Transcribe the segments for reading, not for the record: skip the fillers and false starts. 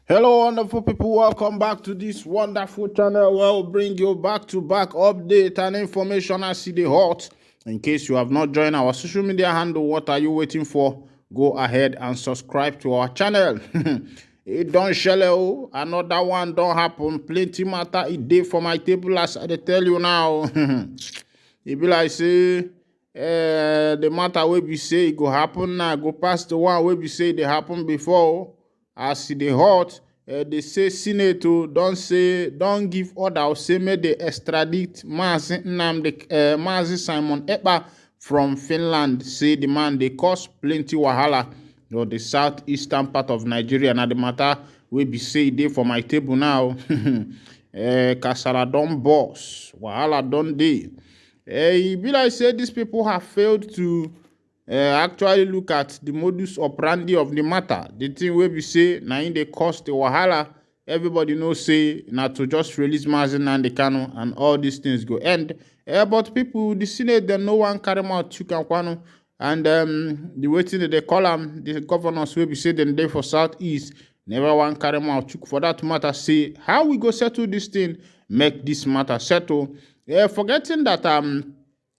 Hello, wonderful people. Welcome back to this wonderful channel where we'll bring you back-to-back update and information as see the hot. In case you have not joined our social media handle, what are you waiting for? Go ahead and subscribe to our channel. It don't shell. Another one don't happen. Plenty matter it day for my table as I tell you now. It be like say the matter wey be say it go happen now, go past the one wey be say they happen before. As the hot, they say Senate don't give order say make they extradite MAZI Simon Ekpa from Finland. Say the man they cause plenty wahala. The southeastern part of Nigeria. Now the matter wey be say dey for my table now. Kasala don boss, wahala don dey. E be like say these people have failed to actually look at the modus operandi of the matter. The thing wey be say na im dey cause the wahala. Everybody knows say na to just release MAZI and all these things go end. But people, the Senate, dem no wan carry mouth chook and kwano. And the wetin that they call am, the governors wey be say dem dey for southeast, never wan carry mouth chook for that matter. Say how we go settle this thing, make this matter settle. Forgetting that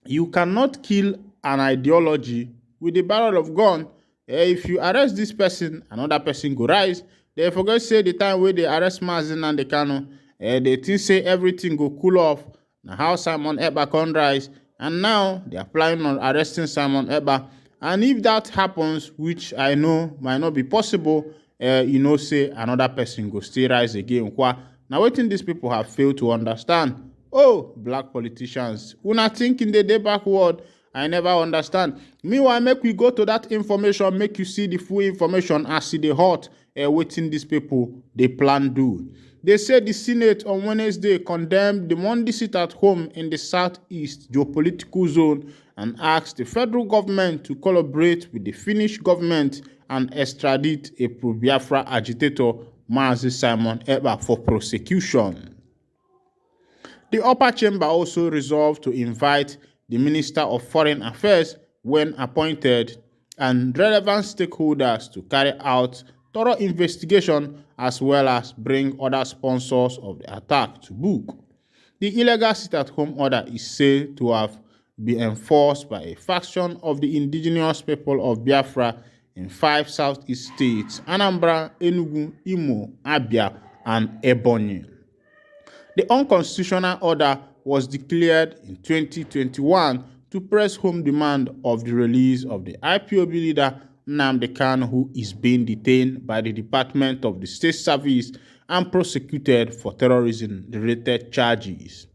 you cannot kill an ideology with the barrel of gun. If you arrest this person, another person go rise. They forget say the time where they arrest MAZI, they think say everything go cool off. Now how Simon Ekpa can rise, and now they are planning on arresting Simon Ekpa. And if that happens, which I know might not be possible, say another person go still rise again. Now wetin these people have failed to understand. Oh, black politicians, una thinking they dey backward. I never understand. Meanwhile, make we go to that information, make you see the full information as see the hot wetin these people they plan do. They say the Senate on Wednesday condemned the Monday sit at home in the southeast geopolitical zone and asked the federal government to collaborate with the Finnish government and extradite a pro-Biafra agitator, MAZI Simon Ekpa, for prosecution. The upper chamber also resolved to invite the Minister of Foreign Affairs, when appointed, and relevant stakeholders to carry out thorough investigation as well as bring other sponsors of the attack to book. The illegal sit-at-home order is said to have been enforced by a faction of the indigenous people of Biafra in 5 southeast states: Anambra, Enugu, Imo, Abia, and Ebonyi. The unconstitutional order was declared in 2021 to press home demand of the release of the IPOB leader Nnamdi Kanu, who is being detained by the Department of the State Service and prosecuted for terrorism-related charges.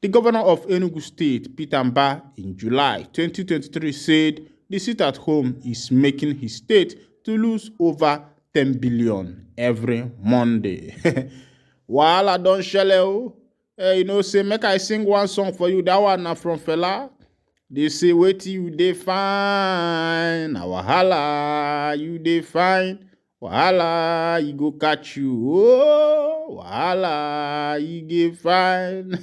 The governor of Enugu State, Peter Mba, in July 2023 said the sit-at-home is making his state to lose over 10 billion every Monday. Wahala don shele. Say make I sing one song for you. That one na from Fela. They say wetin you dey find, na wahala you dey find. Wahala e go catch you. Oh, wahala you dey find.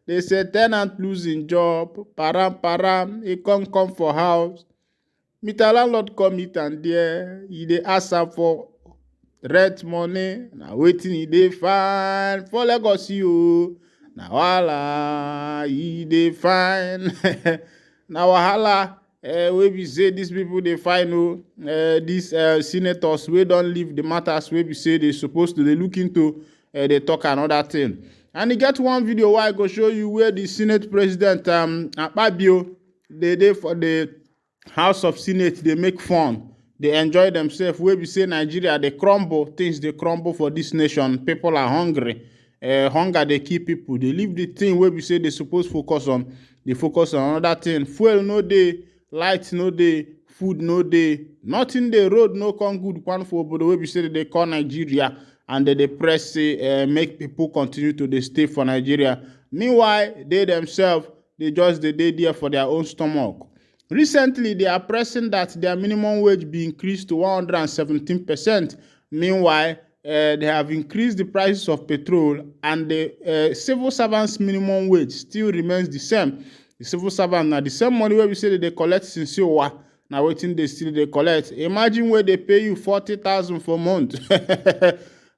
They say tenant losing job, param, he come for house. Meet a landlord come meet and there, he dey ask am for rent money. Na wetin he dey find for Lagos you. Na wahala he dey find. Na wahala wey be say these people dey find these senators wey don leave the matters wey be say they supposed to dey look into, they talk another thing. And you get one video where I go show you where the Senate President Akpabio, they dey for the House of Senate, they make fun. They enjoy themselves. Where we say Nigeria, they crumble. Things they crumble for this nation. People are hungry. Hunger, they keep people. They leave the thing where we say they supposed focus on. They focus on another thing. Fuel no day, light no day, food no day. Nothing the road no come good one for, but the way we say they call Nigeria and they press make people continue to they stay for Nigeria. Meanwhile, they themselves, they just they there for their own stomach. Recently, they are pressing that their minimum wage be increased to 117%. Meanwhile, they have increased the prices of petrol, and the civil servants' minimum wage still remains the same. The civil servants now the same money where we say that they collect since you na wetin dey still dey collect. Imagine where they pay you 40,000 for month.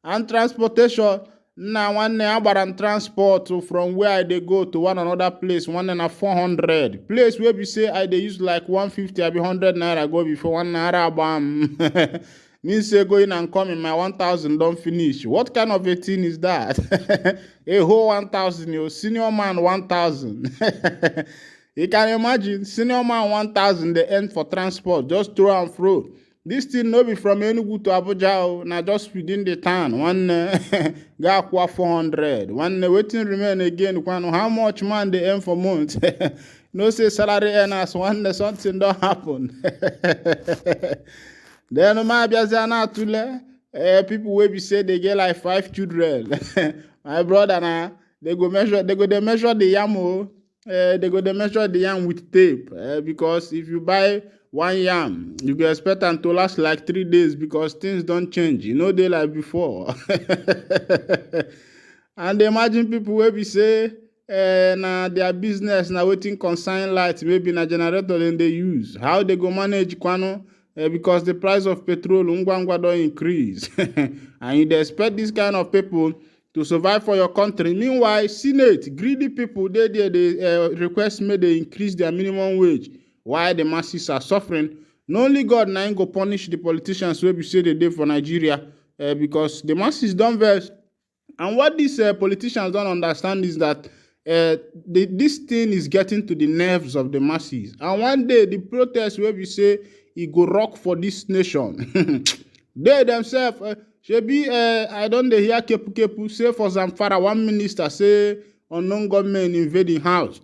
And transportation, na one agbara transport from where I dey go to one another place, one na 400. Place where we say I dey use like 150, I be 100 naira go before 1 naira bam. Means say going and coming, my 1,000 don't finish. What kind of a thing is that? A whole 1,000, you senior man 1,000. You can imagine, senior man 1,000, they earn for transport, just to and fro. This thing no be from Enugu to Abuja, na just within the town. One guy 400. One waiting remain again. How much man they earn for month? No say salary earners. One something don't happen. Then my people will be say they get like 5 children. My brother na they go measure the yam. They go measure the yam with tape. Because if you buy one yam, you go expect them to last like 3 days because things don't change. You know they like before. And imagine people will be say na their business na waiting consign light, maybe na generator then they use. How they go manage kwano? Because the price of petrol don't increase. And you expect this kind of people to survive for your country. Meanwhile, Senate, greedy people, they request me they increase their minimum wage. Why the masses are suffering. Not only God now go punish the politicians where we say they did for Nigeria because the masses don't vex. And what these politicians don't understand is that this thing is getting to the nerves of the masses. And one day, the protest where we say it go rock for this nation. They themselves, I don't hear Kepu say for Zamfara, one minister say unknown government invading house.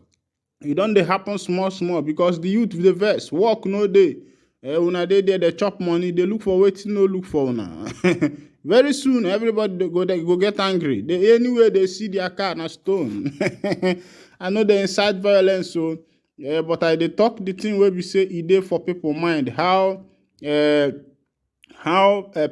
It don't happen small because the youth the verse work no day. Una they there they chop money, they look for waiting, no look for una. Very soon everybody go get angry. Anyway they see their car na stone. I know they incite violence, so but I dey talk the thing where we say it dey for people mind how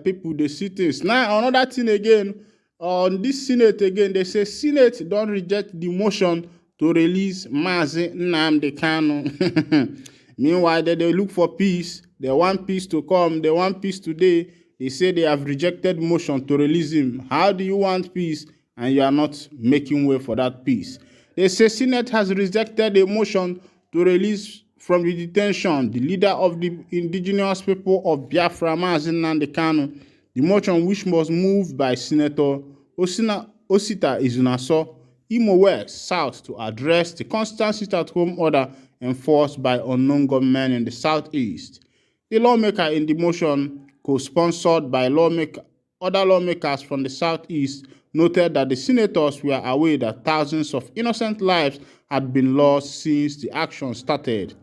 people they see things. Now another thing again on this Senate again, they say Senate don't reject the motion to release MAZI Nnamdi Kanu. Meanwhile, they look for peace. They want peace to come. They want peace today. They say they have rejected motion to release him. How do you want peace and you are not making way for that peace? They say Senate has rejected a motion to release from the detention the leader of the indigenous people of Biafra, MAZI Nnamdi Kanu. The motion, which was moved by Senator Osita Izunaso, Imo West South, to address the constant sit-at-home order enforced by unknown gunmen in the southeast. The lawmaker in the motion, co-sponsored by other lawmakers from the southeast, noted that the senators were aware that thousands of innocent lives had been lost since the action started,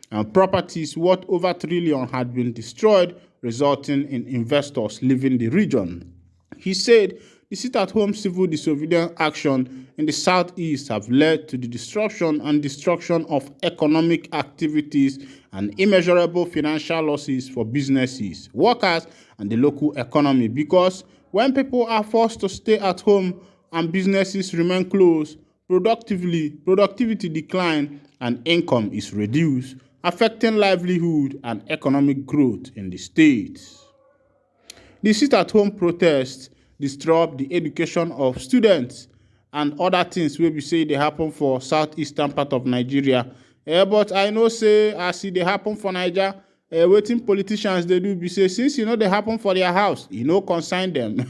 and properties worth over $1 trillion had been destroyed, resulting in investors leaving the region. He said the sit-at-home civil disobedience action in the southeast have led to the disruption and destruction of economic activities and immeasurable financial losses for businesses, workers, and the local economy. Because when people are forced to stay at home and businesses remain closed, productivity decline and income is reduced, affecting livelihood and economic growth in the state. The sit-at-home protests disrupt the education of students and other things wey be say they happen for southeastern part of Nigeria. But I know say as they happen for Nigeria, waiting politicians they do be say since they happen for their house, consign them.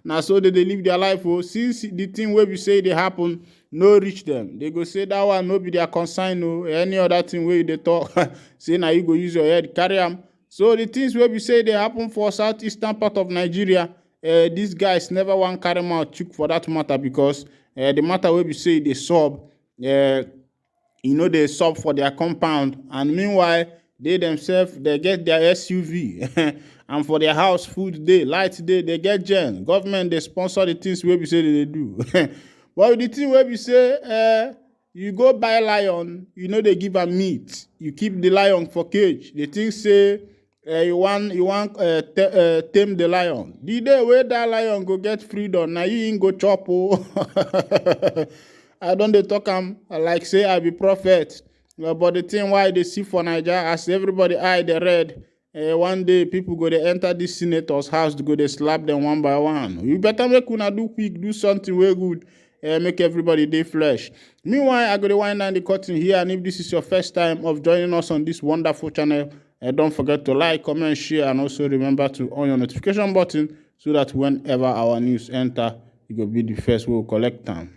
Now so they live their life. Since the thing wey be say they happen no reach them, they go say that one no be their consign. No, any other thing where they talk, say now you go use your head carry them. So the things where we say they happen for southeastern part of Nigeria, these guys never want carry mouth chook for that matter because the matter where we say they sub, they sub for their compound, and meanwhile they themselves they get their SUV and for their house food day, light day, they get gen. Government they sponsor the things where we say they do. But the thing where we say you go buy lion, they give a meat. You keep the lion for cage. The thing say you want tame the lion. The day where that lion go get freedom, now you ain't go chop. I don't talk like say I be prophet. But the thing why they see for Nigeria, as everybody eye the red, one day people go to enter this senator's house to go to slap them one by one. You better make una do quick, do something way good, make everybody day flesh. Meanwhile, I go to wind down the curtain here, and if this is your first time of joining us on this wonderful channel, don't forget to like, comment, share, and also remember to on your notification button so that whenever our news enter, you will be the first we will collect them.